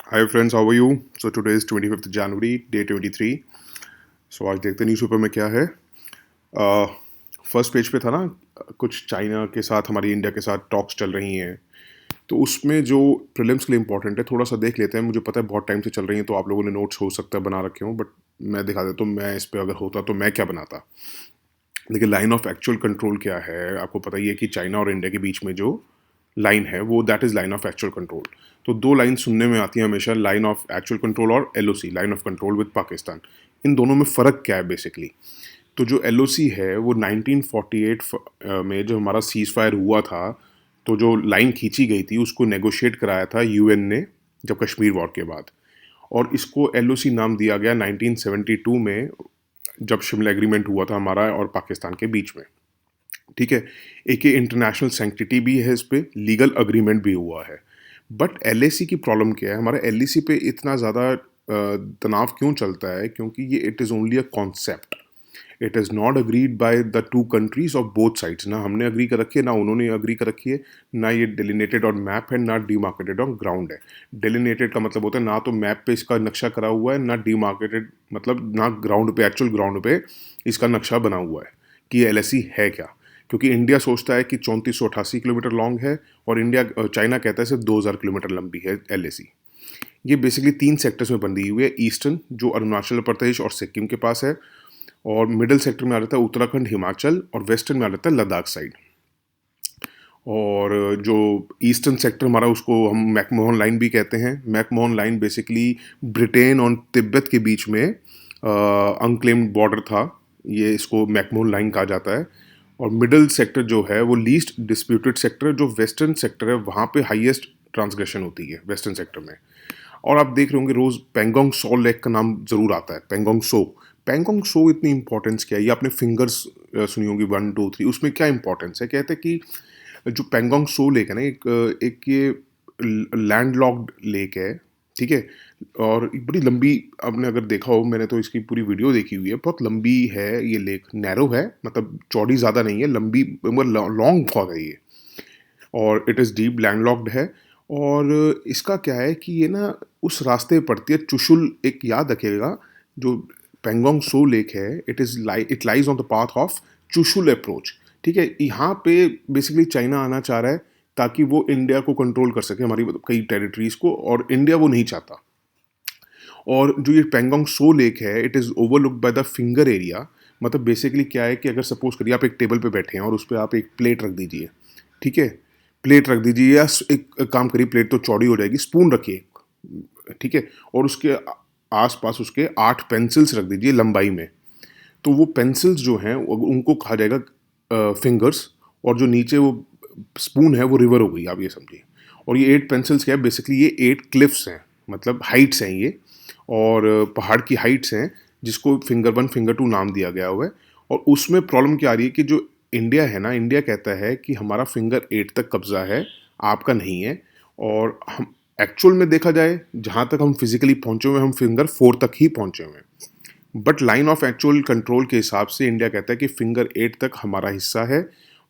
Hi friends, how are you? So today is 25th January, day 23. So आज देखते हैं newspaper में क्या है। फर्स्ट पेज पे था ना, कुछ चाइना के साथ हमारी इंडिया के साथ टॉक्स चल रही हैं। तो उसमें जो प्रीलिम्स के लिए इंपॉर्टेंट है थोड़ा सा देख लेते हैं। मुझे पता है बहुत टाइम से चल रही हैं, तो आप लोगों ने नोट्स हो सकता है बना रखे हों, बट मैं दिखा देता हूँ। मैं इस पर अगर होता तो मैं क्या बनाता। देखिए, लाइन ऑफ एक्चुअल कंट्रोल क्या है, आपको पता ही है कि चाइना और इंडिया के बीच में जो लाइन है वो that is line of actual control. तो दो लाइन सुनने में आती है हमेशा, लाइन ऑफ एक्चुअल कंट्रोल और LOC, line of control with Pakistan. इन दोनों में फ़र्क क्या है बेसिकली। तो जो एलओसी है वो 1948 में जो हमारा सीज फायर हुआ था, तो जो लाइन खींची गई थी उसको नेगोशिएट कराया था यूएन ने, जब कश्मीर वॉर के बाद। और इसको एलओसी नाम दिया गया 1972 में, जब शिमला एग्रीमेंट हुआ था हमारा और पाकिस्तान के बीच में। ठीक है। एक ये इंटरनेशनल सेंक्टिटी भी है, इस पे लीगल अग्रीमेंट भी हुआ है। बट एलएसी की प्रॉब्लम क्या है, हमारा एलएसी पे इतना ज़्यादा तनाव क्यों चलता है, क्योंकि ये it is only a concept. It is not agreed by the two countries of both sides. ना हमने अग्री कर रखी है, ना उन्होंने अग्री कर रखी है। ना ये डिलिनेटेड ऑन मैप है, ना डीमार्केटेड ऑन ग्राउंड है। डिलिनेटेड का मतलब होता है ना तो मैप पे इसका नक्शा करा हुआ है, ना डीमार्केटेड मतलब ना ग्राउंड पे, एक्चुअल ग्राउंड पे इसका नक्शा बना हुआ है कि ये एलएसी है क्या। क्योंकि इंडिया सोचता है कि 3488 किलोमीटर लॉन्ग है, और इंडिया चाइना कहता है सिर्फ 2000 किलोमीटर लंबी है एलएसी। ये बेसिकली तीन सेक्टर्स में बंधी हुई है। ईस्टर्न जो अरुणाचल प्रदेश और सिक्किम के पास है, और मिडिल सेक्टर में आ जाता है उत्तराखंड, हिमाचल, और वेस्टर्न में आ जाता है लद्दाख साइड। और जो ईस्टर्न सेक्टर हमारा, उसको हम मैकमोहन लाइन भी कहते हैं। मैकमोहन लाइन बेसिकली ब्रिटेन और तिब्बत के बीच में अनक्लेम्ड बॉर्डर था, ये इसको मैकमोहन लाइन कहा जाता है। और मिडिल सेक्टर जो है वो लीस्ट डिस्प्यूटेड सेक्टर है। जो वेस्टर्न सेक्टर है वहाँ पे हाईएस्ट ट्रांसग्रेशन होती है वेस्टर्न सेक्टर में। और आप देख रहे होंगे रोज पेंगोंग सो लेक का नाम जरूर आता है, पेंगोंग सो। पेंगोंग सो इतनी इंपॉर्टेंस क्या है, ये आपने फिंगर्स सुनी होगी, 1 2 3। उसमें क्या इंपॉर्टेंस है, कहते हैं कि जो पेंगोंग सो लेक है ना, एक ये लैंड लॉक्ड लेक है। ठीक है। और एक बड़ी लंबी, आपने अगर देखा हो, मैंने तो इसकी पूरी वीडियो देखी हुई है, बहुत लंबी है ये लेक। नैरो है, मतलब चौड़ी ज़्यादा नहीं है, लंबी लॉन्ग बहुत है ये। और इट इज़ डीप लैंडलॉक्ड है। और इसका क्या है कि ये ना उस रास्ते पे पड़ती है, चुशुल, एक याद रखिएगा। जो पेंगोंग सो लेक है, it lies on the path of Chushul approach. ठीक है। यहाँ पे बेसिकली चाइना आना चाह रहा है ताकि वो इंडिया को कंट्रोल कर सके, हमारी कई टेरिटरीज को, और इंडिया वो नहीं चाहता। और जो ये पेंगोंग सो लेक है, it is overlooked by the finger area. मतलब बेसिकली क्या है कि अगर सपोज करिए आप एक टेबल पे बैठे हैं और उस पर आप एक प्लेट रख दीजिए। ठीक है। प्लेट रख दीजिए, या एक काम करिए, प्लेट तो चौड़ी हो जाएगी, स्पून रखिए। ठीक है। और उसके आसपास उसके 8 पेंसिल्स रख दीजिए लंबाई में। तो वो पेंसिल्स जो हैं उनको कहा जाएगा फिंगर्स। और जो नीचे वो स्पून है वो रिवर हो गई, आप ये समझिए। और ये 8 पेंसिल्स क्या है, बेसिकली ये 8 क्लिफ्स हैं, मतलब हाइट्स हैं ये। और पहाड़ की हाइट्स हैं, जिसको फिंगर 1 फिंगर 2 नाम दिया गया हुआ है। और उसमें प्रॉब्लम क्या आ रही है कि जो इंडिया है ना, इंडिया कहता है कि हमारा फिंगर 8 तक कब्जा है, आपका नहीं है। और हम एक्चुअल में देखा जाए, जहाँ तक हम फिजिकली पहुंचे हुए हैं, हम फिंगर 4 तक ही पहुंचे हुए हैं। But line of actual control के हिसाब से इंडिया कहता है कि फिंगर 8 तक हमारा हिस्सा है।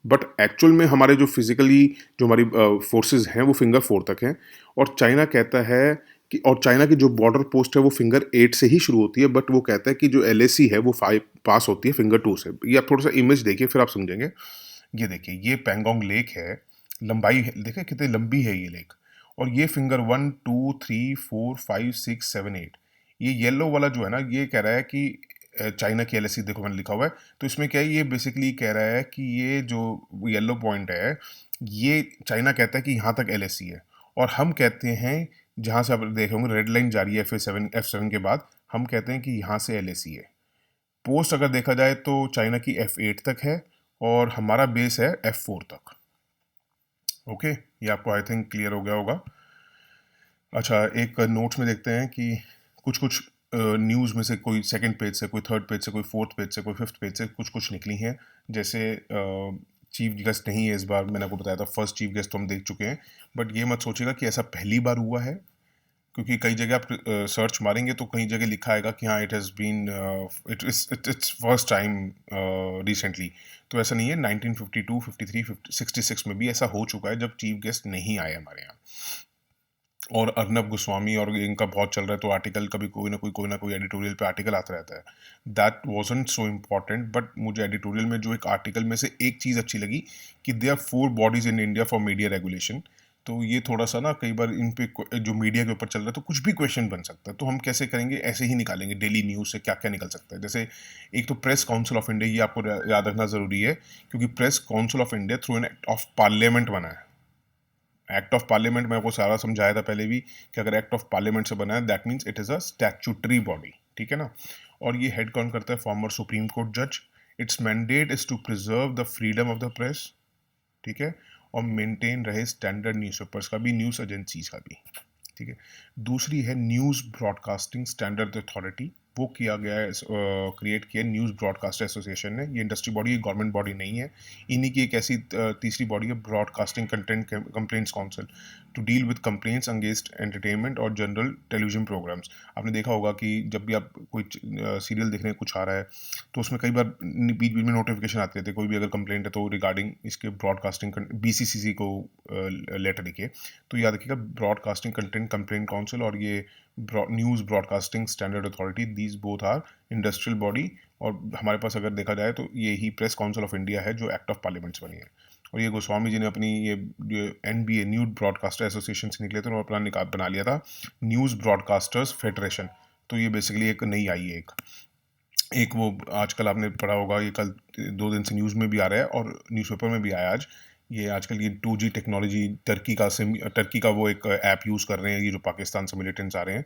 बट एक्चुअल में हमारे जो फिजिकली जो हमारी फोर्सेस हैं वो फिंगर 4 तक हैं। और चाइना कहता है कि, और चाइना की जो बॉर्डर पोस्ट है वो फिंगर 8 से ही शुरू होती है, बट वो कहता है कि जो एलएसी है वो 5 पास होती है फिंगर 2 से। ये आप थोड़ा सा इमेज देखिए, फिर आप समझेंगे। ये देखिए, ये पेंगोंग लेक है। लंबाई देखिए कितनी लंबी है ये लेक। और ये फिंगर 1 2 3 4 5 6 7 8। ये येलो वाला जो है ना, ये कह रहा है कि चाइना की एलएसी, देखो मैंने लिखा हुआ है। तो इसमें क्या है, ये बेसिकली कह रहा है कि ये जो येलो पॉइंट है, ये चाइना कहता है कि यहाँ तक एलएसी है। और हम कहते हैं, जहाँ से आप देख होंगे रेड लाइन जा रही है F7 के बाद, हम कहते हैं कि यहाँ से एलएसी है। पोस्ट अगर देखा जाए तो चाइना की F8 तक है, और हमारा बेस है F4 तक। ओके, ये आपको आई थिंक क्लियर हो गया होगा। अच्छा, एक नोट्स में देखते हैं कि कुछ कुछ न्यूज़ में से कोई सेकंड पेज से, कोई थर्ड पेज से, कोई फोर्थ पेज से, कोई फिफ्थ पेज से कुछ कुछ निकली हैं। जैसे चीफ गेस्ट नहीं है इस बार, मैंने आपको बताया था फर्स्ट चीफ गेस्ट तो हम देख चुके हैं। बट ये मत सोचिएगा कि ऐसा पहली बार हुआ है, क्योंकि कई जगह आप सर्च मारेंगे तो कई जगह लिखा आएगा कि हाँ it has been its first time recently. तो ऐसा नहीं है, 1952, 53, 66 में भी ऐसा हो चुका है जब चीफ गेस्ट नहीं आए हमारे यहाँ। और अर्नब गोस्वामी और इनका बहुत चल रहा है, तो आर्टिकल कभी कोई ना कोई एडिटोरियल पे आर्टिकल आता रहता है। That wasn't so important, but मुझे एडिटोरियल में जो एक आर्टिकल में से एक चीज़ अच्छी लगी कि they are 4 bodies in India for media regulation. तो ये थोड़ा सा ना कई बार इन पे जो मीडिया के ऊपर चल रहा है तो कुछ भी क्वेश्चन बन सकता है, तो हम कैसे करेंगे, ऐसे ही निकालेंगे डेली न्यूज़ से क्या क्या निकल सकता है। जैसे एक तो प्रेस काउंसिल ऑफ इंडिया, ये आपको याद रखना ज़रूरी है, क्योंकि press council of India through an act of parliament बना है। एक्ट ऑफ पार्लियामेंट में आपको सारा समझाया था पहले भी कि अगर एक्ट ऑफ पार्लियामेंट से बना है that means it is a statutory body, ठीक है ना। और ये हेड कौन करता है, फॉर्मर सुप्रीम कोर्ट जज। Its mandate is to preserve the freedom of the press, ठीक है, और मेंटेन रहे स्टैंडर्ड न्यूज़पेपर्स का भी, न्यूज़ एजेंसीज का भी, ठीक है। दूसरी है न्यूज़ ब्रॉडकास्टिंग स्टैंडर्ड अथॉरिटी, वो किया गया है, क्रिएट किया न्यूज़ ब्रॉडकास्ट एसोसिएशन ने। ये इंडस्ट्री बॉडी, ये गवर्नमेंट बॉडी नहीं है। इन्हीं की एक ऐसी तीसरी बॉडी है broadcasting content complaints council, to deal with complaints against entertainment और जनरल टेलीविजन प्रोग्राम्स। आपने देखा होगा कि जब भी आप कोई सीरियल देखने कुछ आ रहा है तो उसमें कई बार बीच बीच में नोटिफिकेशन आते थे, कोई भी अगर कंप्लेंट है तो रिगार्डिंग इसके ब्रॉडकास्टिंग बीसीसीसी को लेटर लिखे। तो याद रखिएगा ब्रॉडकास्टिंग कंटेंट कंप्लेंट काउंसिल और ये news broadcasting standard authority, these both are industrial body. और हमारे पास अगर देखा जाए तो ये ही प्रेस काउंसिल ऑफ इंडिया है जो एक्ट ऑफ पार्लियामेंट्स बनी है। और ये गोस्वामी जी ने अपनी ये NBA न्यूज़ ब्रॉडकास्टर एसोसिएशन से निकले थे और अपना निकाब बना लिया था न्यूज़ ब्रॉडकास्टर्स फेडरेशन। तो ये बेसिकली एक नई आई है, एक वो आजकल आपने पढ़ा होगा, ये कल 2 दिन से न्यूज़ में भी आ रहा है और न्यूज़पेपर में भी आया आज। ये आजकल ये 2G टेक्नोलॉजी, टर्की का वो एक ऐप यूज़ कर रहे हैं ये जो पाकिस्तान से मिलिटेंट्स आ रहे हैं।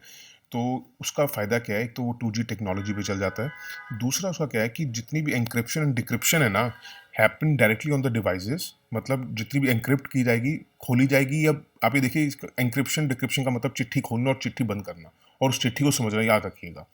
तो उसका फ़ायदा क्या है, एक तो वो 2G टेक्नोलॉजी पे चल जाता है। दूसरा उसका क्या है कि जितनी भी एन्क्रिप्शन एंड डिक्रिप्शन है ना, happen directly on the devices. मतलब जितनी भी एन्क्रिप्ट की जाएगी, खोली जाएगी, या आप ये देखिए एन्क्रिप्शन डिक्रिप्शन का मतलब चिट्ठी खोलना और चिट्ठी बंद करना, और उस चिट्ठी को समझना, याद रखिएगा।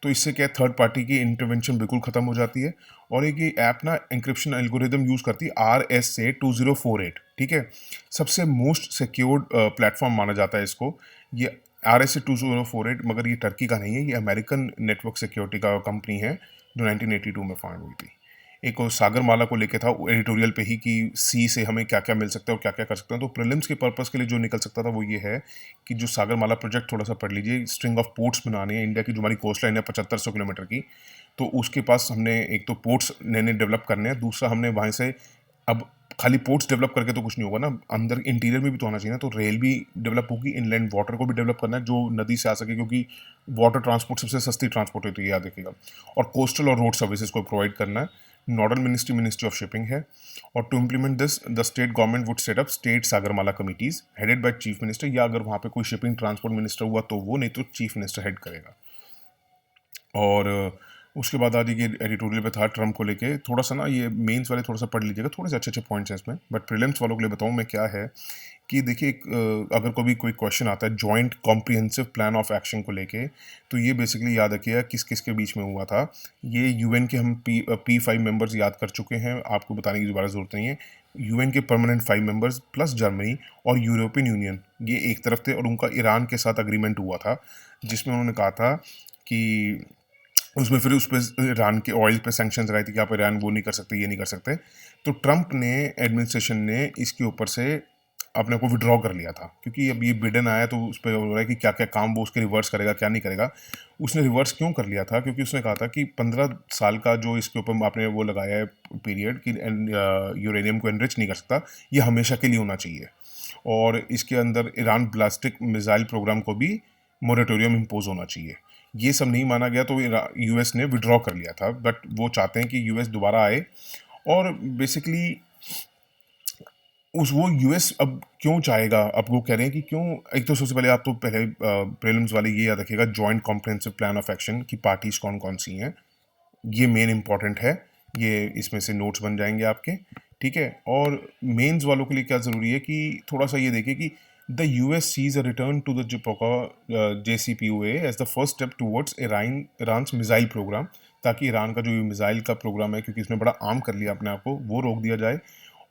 तो इससे क्या है, थर्ड पार्टी की इंटरवेंशन बिल्कुल ख़त्म हो जाती है। और एक ये ऐप ना एन्क्रिप्शन एल्गोरिदम यूज़ करती है RSA 2048, ठीक है। सबसे मोस्ट सिक्योर्ड प्लेटफॉर्म माना जाता है इसको, ये RSA 2048। मगर ये टर्की का नहीं है, ये अमेरिकन नेटवर्क सिक्योरिटी का कंपनी है जो 1982 में फाउंड हुई थी। एक और सागरमाला को लेके था एडिटोरियल पे ही कि सी से हमें क्या क्या मिल सकता है और क्या क्या कर सकते हैं। तो प्रीलिम्स के पर्पस के लिए जो निकल सकता था वो ये है कि जो सागरमाला प्रोजेक्ट थोड़ा सा पढ़ लीजिए, स्ट्रिंग ऑफ पोर्ट्स बनाने हैं इंडिया की, जो हमारी कोस्ट लाइन है 7500 किलोमीटर की। तो उसके पास हमने एक तो पोर्ट्स नए नए डेवलप करने हैं, दूसरा हमने वहाँ से अब खाली पोर्ट्स डेवलप करके तो कुछ नहीं होगा ना, अंदर इंटीरियर में भी तो आना चाहिए ना। तो रेल भी डेवलप होगी, इनलैंड वाटर को भी डेवलप करना है जो नदी से आ सके, क्योंकि वाटर ट्रांसपोर्ट सबसे सस्ती ट्रांसपोर्ट होती है, याद रखिएगा। और कोस्टल और रोड सर्विसेज को प्रोवाइड करना है। Nodal ministry ministry of shipping है। और to implement this the state government would set up state Sagarmala committees headed by chief minister, या अगर वहाँ पे कोई शिपिंग ट्रांसपोर्ट मिनिस्टर हुआ तो वो, नहीं तो चीफ मिनिस्टर हेड करेगा। और उसके बाद आज ये एडिटोरियल पे था ट्रम्प को लेके, थोड़ा सा ना ये मेंस वाले थोड़ा सा पढ़ लीजिएगा, थोड़े से अच्छे अच्छे पॉइंट्स हैं इसमें। बट प्रीलिम्स वालों के लिए बताऊँ मैं क्या है कि देखिए, अगर कोई क्वेश्चन आता है joint comprehensive plan of action को लेके, तो ये बेसिकली याद रखिएगा किस किस के बीच में हुआ था। ये यूएन के हम P5 मेंबर्स याद कर चुके हैं, आपको बताने की दोबारा ज़रूरत नहीं है। यूएन के परमानेंट 5 मेंबर्स प्लस जर्मनी और यूरोपियन यूनियन, ये एक तरफ थे, और उनका ईरान के साथ अग्रीमेंट हुआ था जिसमें उन्होंने कहा था कि उसमें फिर उस पर ईरान के ऑयल पे सैंक्शंस लगाई थी कि आप ईरान वो नहीं कर सकते, ये नहीं कर सकते। तो ट्रम्प ने, एडमिनिस्ट्रेशन ने इसके ऊपर से अपने को विड्रॉ कर लिया था, क्योंकि अब ये बिडेन आया तो उस पर हो रहा है कि क्या क्या काम वो उसके रिवर्स करेगा, क्या नहीं करेगा। उसने रिवर्स क्यों कर लिया था, क्योंकि उसने कहा था कि 15 साल का जो इसके ऊपर आपने वो लगाया है पीरियड कि यूरेनियम को एनरिच नहीं कर सकता, ये हमेशा के लिए होना चाहिए। और इसके अंदर ईरान ब्लास्टिक मिसाइल प्रोग्राम को भी मोरेटोरियम इम्पोज होना चाहिए। ये सब नहीं माना गया तो यूएस ने विड्रॉ कर लिया था। बट वो चाहते हैं कि यूएस दोबारा आए, और बेसिकली वो यूएस अब क्यों चाहेगा, अब वो कह रहे हैं कि क्यों। एक तो सबसे पहले आप तो पहले प्रीलिम्स वाले ये याद रखिएगा, joint comprehensive plan of action की पार्टीज कौन कौन सी हैं, ये मेन इंपॉर्टेंट है। ये इसमें से नोट्स बन जाएंगे आपके, ठीक है। और मेंस वालों के लिए क्या ज़रूरी है कि थोड़ा सा ये देखिए कि the US sees a return to the JCPOA as the first step towards Iran missile programme, ताकि ईरान का जो मिसाइल का प्रोग्राम है, क्योंकि इसने बड़ा आम कर लिया अपने आप को, वो रोक दिया जाए।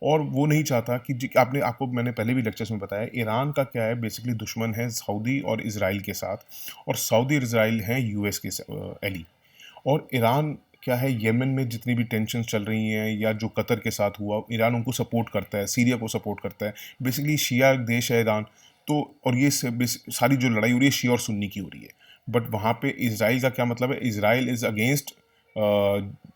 और वो नहीं चाहता कि आपको मैंने पहले भी लेक्चर्स में बताया, ईरान का क्या है, बेसिकली दुश्मन है सऊदी और इसराइल के साथ, और सऊदी और इसराइल हैं यूएस के एली। और ईरान क्या है, येमन में जितनी भी टेंशन चल रही हैं या जो कतर के साथ हुआ, ईरान उनको सपोर्ट करता है, सीरिया को सपोर्ट करता है। बेसिकली शिया देश है ईरान, तो और ये सारी जो लड़ाई हो रही है शिया और सुन्नी की हो रही है। बट वहाँ पे इसराइल का क्या मतलब है, Israel is against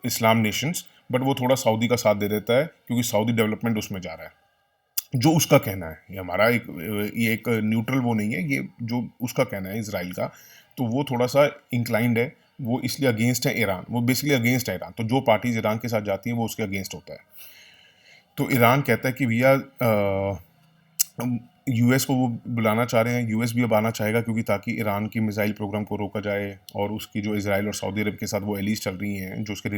Islam Nations, but वो थोड़ा सऊदी का साथ दे देता है क्योंकि सऊदी डेवलपमेंट उसमें जा रहा है, जो उसका कहना है। ये हमारा ये एक न्यूट्रल वो नहीं है, ये जो उसका कहना है इसराइल का, तो वो थोड़ा सा इंक्लाइंड है, वो इसलिए अगेंस्ट है ईरान, वो बेसिकली अगेंस्ट है ईरान, तो जो पार्टीज ईरान के साथ जाती हैं वो उसके अगेंस्ट होता है। तो ईरान कहता है कि भैया यूएस को वो बुलाना चाह रहे हैं, यूएस भी अब आना चाहेगा क्योंकि ताकि ईरान की मिसाइल प्रोग्राम को रोका जाए और उसकी जो इसराइल और सऊदी अरब के साथ वो एलीज चल रही हैं, जो उसके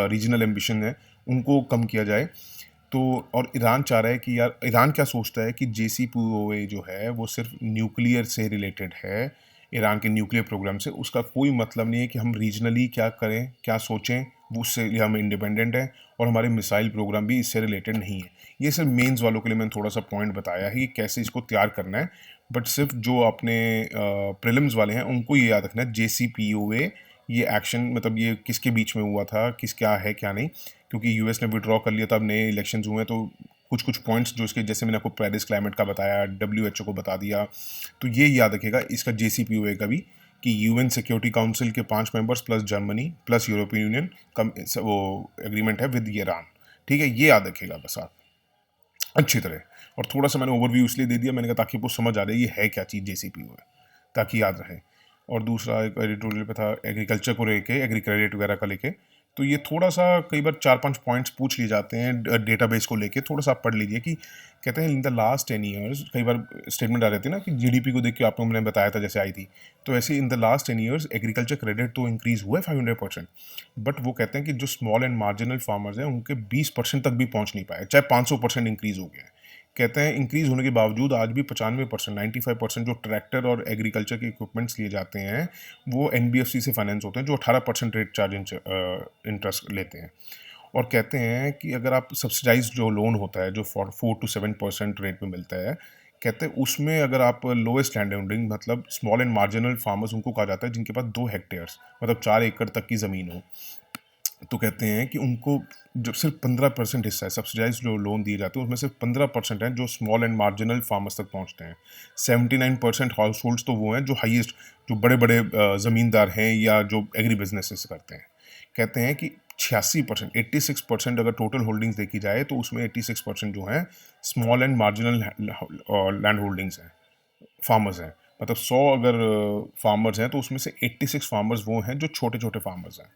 रीजनल एम्बिशन है, उनको कम किया जाए। तो और ईरान चाह रहा है कि यार, ईरान क्या सोचता है कि JCPOA जो है वो सिर्फ न्यूक्लियर से रिलेटेड है, ईरान के न्यूक्लियर प्रोग्राम से, उसका कोई मतलब नहीं है कि हम रीजनली क्या करें, क्या सोचें, वो उससे लिए हम इंडिपेंडेंट हैं और हमारे मिसाइल प्रोग्राम भी इससे रिलेटेड नहीं है। ये सिर्फ मेंस वालों के लिए मैंने थोड़ा सा पॉइंट बताया है कि कैसे इसको तैयार करना है, बट सिर्फ जो अपने प्रीलिम्स वाले हैं उनको ये याद रखना है JCPOA ये एक्शन मतलब ये किसके बीच में हुआ था, किस क्या है क्या नहीं, क्योंकि यूएस ने विड्रॉ कर लिया था, अब नए इलेक्शंस हुए हैं, तो कुछ कुछ पॉइंट्स जो इसके, जैसे मैंने आपको पेरिस क्लाइमेट का बताया, WHO को बता दिया, तो ये याद रखेगा इसका JCPOA का भी, कि यूएन सिक्योरिटी काउंसिल के 5 members plus Germany plus European union कम वो एग्रीमेंट है विद ईरान। ठीक है, ये याद रखेगा बस आप अच्छी तरह। और थोड़ा सा मैंने ओवरव्यू इसलिए दे दिया, मैंने कहा ताकि आपको समझ आ रहा है ये है क्या चीज़ JCPOA, ताकि याद रहे। और दूसरा एक एडिटोरियल पे था एग्रीकल्चर को लेके, एग्री क्रेडिट वगैरह का लेके, तो ये थोड़ा सा कई बार 4-5 पॉइंट्स पूछ लिए जाते हैं डेटाबेस को लेके, थोड़ा सा आप पढ़ लीजिए कि कहते हैं इन द लास्ट 10 ईयर्स, कई बार स्टेटमेंट आ रही थी ना कि GDP को देख के आपको मैंने बताया था जैसे आई थी, तो ऐसे in the last 10 years agriculture credit तो इंक्रीज हुआ है 500%, बट वो कहते हैं कि जो स्मॉल एंड मार्जिनल फार्मर्स हैं उनके 20% तक भी पहुंच नहीं पाए, चाहे 500% इंक्रीज हो गया है। कहते हैं इंक्रीज होने के बावजूद आज भी 95%, 95% जो ट्रैक्टर और एग्रीकल्चर के इक्विपमेंट्स लिए जाते हैं वो NBFC से फाइनेंस होते हैं, जो 18% रेट चार्ज इंटरेस्ट लेते हैं। और कहते हैं कि अगर आप सब्सिडाइज जो लोन होता है जो 4 to 7% रेट में मिलता है, कहते हैं उसमें अगर आप लोएस्ट लैंड होल्डिंग मतलब स्मॉल एंड मार्जिनल फार्मर्स उनको कहा जाता है जिनके पास 2 हेक्टेयर्स मतलब 4 एकड़ तक की ज़मीन हो, तो कहते हैं कि उनको जब सिर्फ 15% हिस्सा है सब्सिडाइज जो लोन दिए जाते हैं उसमें सिर्फ 15% है जो स्मॉल एंड मार्जिनल फार्मर्स तक पहुंचते हैं। 79% हाउस होल्ड्स तो वो हैं जो हाईएस्ट, जो बड़े बड़े ज़मींदार हैं या जो एग्री बिजनेसेस करते हैं। कहते हैं कि 86%, 86% अगर टोटल होल्डिंग्स देखी जाए तो उसमें 86% जो हैं small and marginal land holdings हैं, फार्मर्स हैं। मतलब 100 अगर फार्मर्स हैं तो उसमें से 86 फार्मर्स वो हैं जो छोटे छोटे फार्मर्स हैं।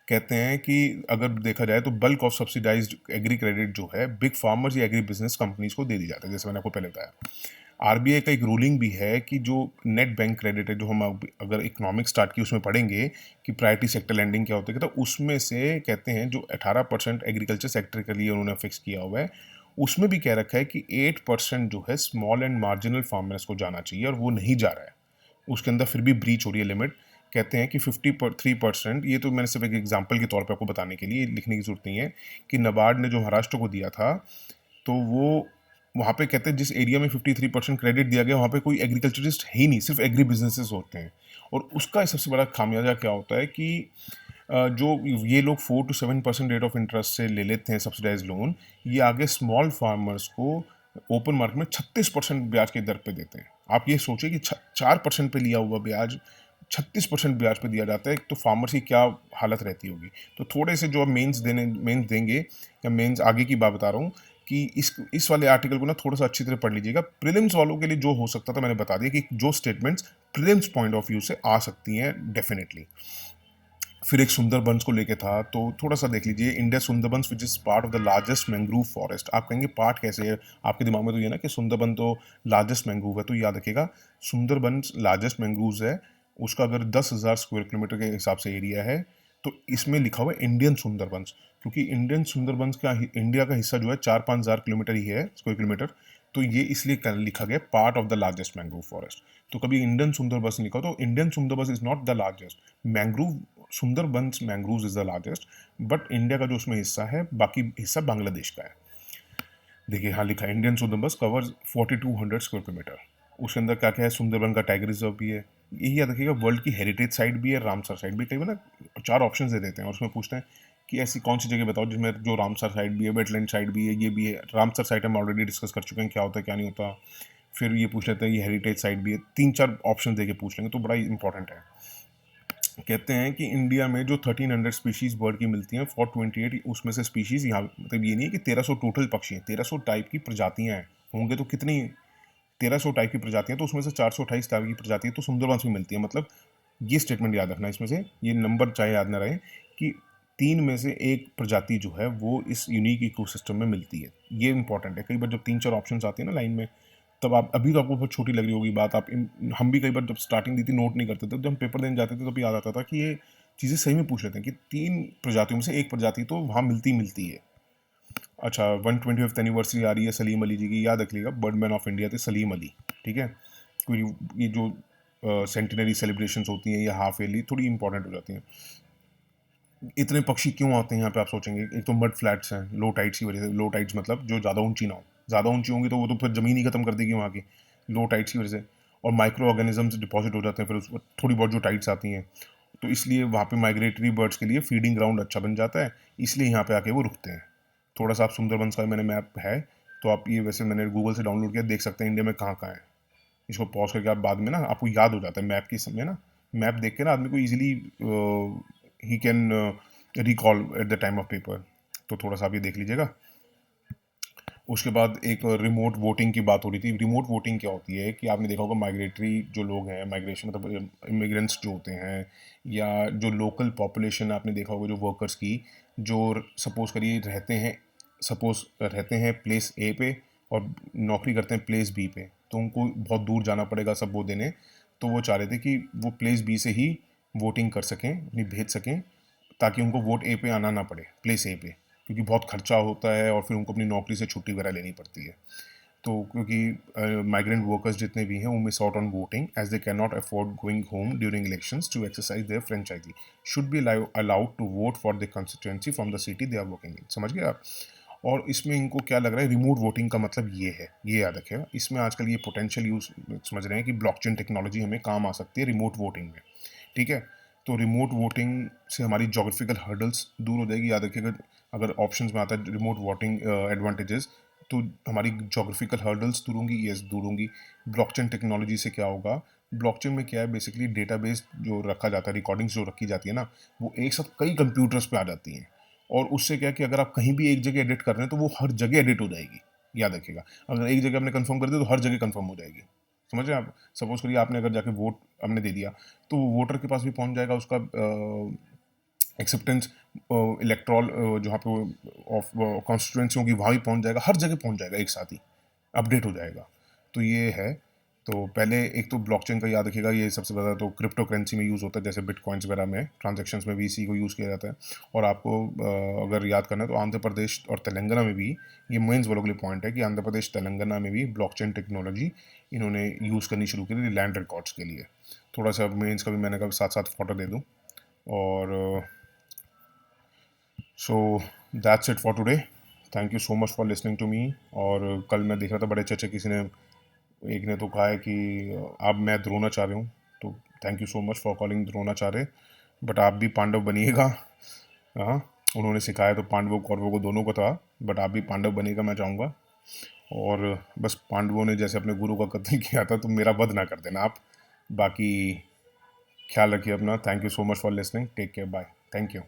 कहते हैं कि अगर देखा जाए तो bulk of subsidised agri credit जो है बिग फार्मर्स या एग्री बिजनेस कंपनीज को दे दी जाता है, जैसे मैंने आपको पहले बताया। RBI का एक रूलिंग भी है कि जो नेट बैंक क्रेडिट है, जो हम अगर इकोनॉमिक स्टार्ट की उसमें पढ़ेंगे कि प्रायोरिटी सेक्टर लैंडिंग क्या होता है, तो उसमें से कहते हैं जो 18% एग्रीकल्चर सेक्टर के लिए उन्होंने फिक्स किया हुआ है, उसमें भी कह रखा है कि 8% जो है स्मॉल एंड मार्जिनल फार्मर्स को जाना चाहिए, और वो नहीं जा रहा है, उसके अंदर फिर भी ब्रीच हो रही है लिमिट। कहते हैं कि 53%, ये तो मैंने सिर्फ एक एग्जांपल के तौर पे आपको बताने के लिए, लिखने की जरूरत नहीं है, कि नाबार्ड ने जो महाराष्ट्र को दिया था, तो वो वहाँ पे कहते हैं जिस एरिया में 53% क्रेडिट दिया गया वहाँ पे कोई एग्रीकल्चरिस्ट है ही नहीं, सिर्फ एग्री बिजनेसेस होते हैं। और उसका सबसे बड़ा खामियाजा क्या होता है कि जो ये लोग 4 to 7% रेट ऑफ इंटरेस्ट से ले लेते हैं सब्सिडाइज लोन, ये आगे स्मॉल फार्मर्स को ओपन मार्केट में 36% ब्याज के दर पे देते हैं। आप ये सोचिए कि 4% पे लिया हुआ ब्याज 36% ब्याज पे दिया जाता है, तो फार्मर्स की क्या हालत रहती होगी। तो थोड़े से जो आप मेंस देंगे, या मेंस आगे की बात बता रहा हूँ, कि इस वाले आर्टिकल को ना थोड़ा सा अच्छी तरह पढ़ लीजिएगा। प्रीलिम्स वालों के लिए जो हो सकता था मैंने बता दिया, कि जो statements prelims point of view से आ सकती हैं डेफिनेटली। फिर एक सुंदरबंस को लेके था, तो थोड़ा सा देख लीजिए, India Sundarbans which is part of the largest mangrove forest. आप कहेंगे पार्ट कैसे है, आपके दिमाग में तो ये ना कि सुंदरबन तो लार्जेस्ट मैंग्रोव है, तो याद रखिएगा सुंदरबंस लार्जेस्ट मैंग्रोव है, उसका अगर 10,000 स्क्वायर किलोमीटर के हिसाब से एरिया है, तो इसमें लिखा हुआ है इंडियन सुंदरबंस, क्योंकि इंडियन सुंदरबंस का इंडिया का हिस्सा जो है 4-5 हज़ार किलोमीटर ही है, स्क्वायर किलोमीटर, तो ये इसलिए लिखा गया part of the largest mangrove forest. तो कभी इंडियन सुंदरबंस लिखा तो Indian Sundarbans is not the largest mangrove, Sundarbans mangrove is the largest, but India का जो उसमें हिस्सा है, बाकी हिस्सा बांग्लादेश का है। देखिए हाँ लिखा है Indian Sundarbans covers 4200 square kilometre. उसके अंदर क्या क्या है, सुंदरबन का टाइगर रिजर्व भी है, यही याद रखिएगा, वर्ल्ड की हेरिटेज साइट भी है, रामसर साइट भी। कई बार ना 4 ऑप्शन दे देते हैं और उसमें पूछते हैं कि ऐसी कौन सी जगह बताओ जिसमें जो रामसर साइट भी है, वेटलैंड साइट भी है, ये भी है। रामसर साइट हम ऑलरेडी डिस्कस कर चुके हैं क्या होता है क्या नहीं होता। फिर ये पूछ लेते हैं ये हेरिटेज साइट भी है, 3-4 ऑप्शन दे के पूछ लेंगे तो बड़ा ही इंपॉर्टेंट है। कहते हैं कि इंडिया में जो 1300 स्पीशीज बर्ड की मिलती हैं, 428 उसमें से स्पीशीज यहाँ, मतलब ये नहीं है कि 1300 टोटल पक्षी हैं, 1300 टाइप की प्रजातियाँ हैं। होंगे तो कितनी, 1300 टाइप की प्रजातियाँ, तो उसमें से 428 टाइप की प्रजातियाँ तो सुंदरबन में मिलती है। मतलब ये स्टेटमेंट याद रखना, इसमें से ये नंबर चाहे याद ना रहे कि 3 में से 1 प्रजाति जो है वो इस यूनिक इकोसिस्टम में मिलती है। ये इंपॉर्टेंट है। कई बार जब 3-4 ऑप्शंस आते हैं ना लाइन में, तब आप, अभी तो आपको बहुत छोटी लग रही होगी बात, आप हम भी कई बार जब स्टार्टिंग दी थी नोट नहीं करते थे, जब हम पेपर देने जाते थे तब याद आता था कि ये चीज़ें सही में पूछ लेते हैं कि 3 प्रजातियों में से 1 प्रजाति तो वहाँ मिलती है। अच्छा, 125th एनिवर्सरी आ रही है सलीम अली जी की, याद रखिएगा बर्डमैन ऑफ इंडिया थे सलीम अली, ठीक है। कोई ये जो सेंटिनरी सेलिब्रेशंस होती हैं या हाफ ईयरली थोड़ी इंपॉर्टेंट हो जाती हैं। इतने पक्षी क्यों आते हैं यहाँ पे आप सोचेंगे, एक तो मड फ्लैट्स हैं, लो टाइड्स की वजह से। लो टाइड्स मतलब जो ज़्यादा ऊंची ना हो, ज़्यादा ऊंची होंगी तो वो तो फिर ज़मीन ही खत्म कर देगी वहाँ की, लो टाइड्स की वजह से। और माइक्रो ऑर्गेनिजम्स डिपॉजिट हो जाते हैं फिर उस पर, थोड़ी बहुत जो टाइड्स आती हैं, तो इसलिए वहाँ पे माइग्रेटरी बर्ड्स के लिए फीडिंग ग्राउंड अच्छा बन जाता है, इसलिए यहाँ पे आके वो रुकते हैं। थोड़ा सा आप सुंदरबन का मैंने मैप है, तो आप ये वैसे मैंने गूगल से डाउनलोड किया, देख सकते हैं इंडिया में कहाँ कहाँ है। इसको पॉज करके आप बाद में ना, आपको याद हो जाता है मैप के समय ना, मैप देख के ना आदमी को easily he can recall at the time of paper. तो थोड़ा सा आप ये देख लीजिएगा। उसके बाद एक रिमोट वोटिंग की बात हो रही थी। रिमोट वोटिंग क्या होती है कि आपने देखा होगा माइग्रेटरी जो लोग हैं, माइग्रेशन मतलब इमिग्रेंट्स जो होते हैं, या जो लोकल पॉपुलेशन आपने देखा होगा जो वर्कर्स की, जो सपोज करिए रहते हैं प्लेस ए पे और नौकरी करते हैं प्लेस बी पे, तो उनको बहुत दूर जाना पड़ेगा सब वो देने। तो वो चाह रहे थे कि वो प्लेस बी से ही वोटिंग कर सकें, अपनी भेज सकें, ताकि उनको वोट ए पे आना ना पड़े प्लेस ए पे, क्योंकि बहुत खर्चा होता है और फिर उनको अपनी नौकरी से छुट्टी वगैरह लेनी पड़ती है। तो क्योंकि माइग्रेंट वर्कर्स जितने भी हैं वो miss out on voting as they can not afford going home during elections to exercise their franchise, should be allowed to vote for the constituency from the city they are working in. समझ गए आप। और इसमें इनको क्या लग रहा है, रिमोट वोटिंग का मतलब ये है, ये याद रखेगा। इसमें आजकल ये पोटेंशियल यूज समझ रहे हैं कि ब्लॉकचेन टेक्नोलॉजी हमें काम आ सकती है रिमोट वोटिंग में, ठीक है। तो रिमोट वोटिंग से हमारी जोग्राफिकल हर्डल्स दूर हो जाएगी। याद रखिएगा, अगर ऑप्शंस में आता है रिमोट वोटिंग एडवांटेजेस, तो हमारी जोग्राफिकल हर्डल्स दूर होंगी, यस दूर होंगी। ब्लॉकचेन टेक्नोलॉजी से क्या होगा, ब्लॉकचेन में क्या है बेसिकली, डेटाबेस जो रखा जाता है, रिकॉर्डिंग्स जो रखी जाती है ना, वो एक साथ कई कंप्यूटर्स पे आ जाती हैं। और उससे क्या है कि अगर आप कहीं भी एक जगह एडिट कर रहे हैं तो वो हर जगह एडिट हो जाएगी। याद रखिएगा, अगर एक जगह आपने कंफर्म कर दिया तो हर जगह कंफर्म हो जाएगी। समझ रहे हैं आप। सपोज करिए आपने अगर जाके वोट हमने दे दिया, तो वो वोटर के पास भी पहुंच जाएगा उसका एक्सेप्टेंस, इलेक्ट्रॉल जहाँ पे ऑफ कॉन्स्टिट्यूंसी होगी वहाँ भी पहुँच जाएगा, हर जगह पहुँच जाएगा, एक साथ ही अपडेट हो जाएगा। तो ये है। तो पहले एक तो ब्लॉकचेन का याद रखिएगा, ये सबसे ज़्यादा तो क्रिप्टो करेंसी में यूज़ होता है, जैसे बिटकॉइंस वगैरह में ट्रांजेक्शन्स में भी इसी को यूज़ किया जाता है। और आपको अगर याद करना है तो आंध्र प्रदेश और तेलंगाना में भी, ये मेंस वालों के लिए पॉइंट है कि आंध्र प्रदेश तेलंगाना में भी ब्लॉकचेन टेक्नोलॉजी इन्होंने यूज़ करनी शुरू की थी लैंड रिकॉर्ड्स के लिए। थोड़ा सा मेंस का भी मैंने कहा साथ साथ फोटो दे दूँ। और so that's it for today. Thank you so much for listening to me. और कल मैं देख रहा था बड़े अच्छे किसी ने, एक ने तो कहा है कि अब मैं द्रोणाचार्य हूँ, तो thank you so much for calling Dronacharya, but आप भी पांडव बनिएगा। हाँ, उन्होंने सिखाया तो पांडवों कौरवों को दोनों को था, बट आप भी पांडव बनेगा मैं चाहूँगा। और बस पांडवों ने जैसे अपने गुरु का कत्ल किया था, तो मेरा वध ना कर देना आप। बाकी ख्याल रखिए अपना। Thank you so much for listening. Take care, bye, thank you.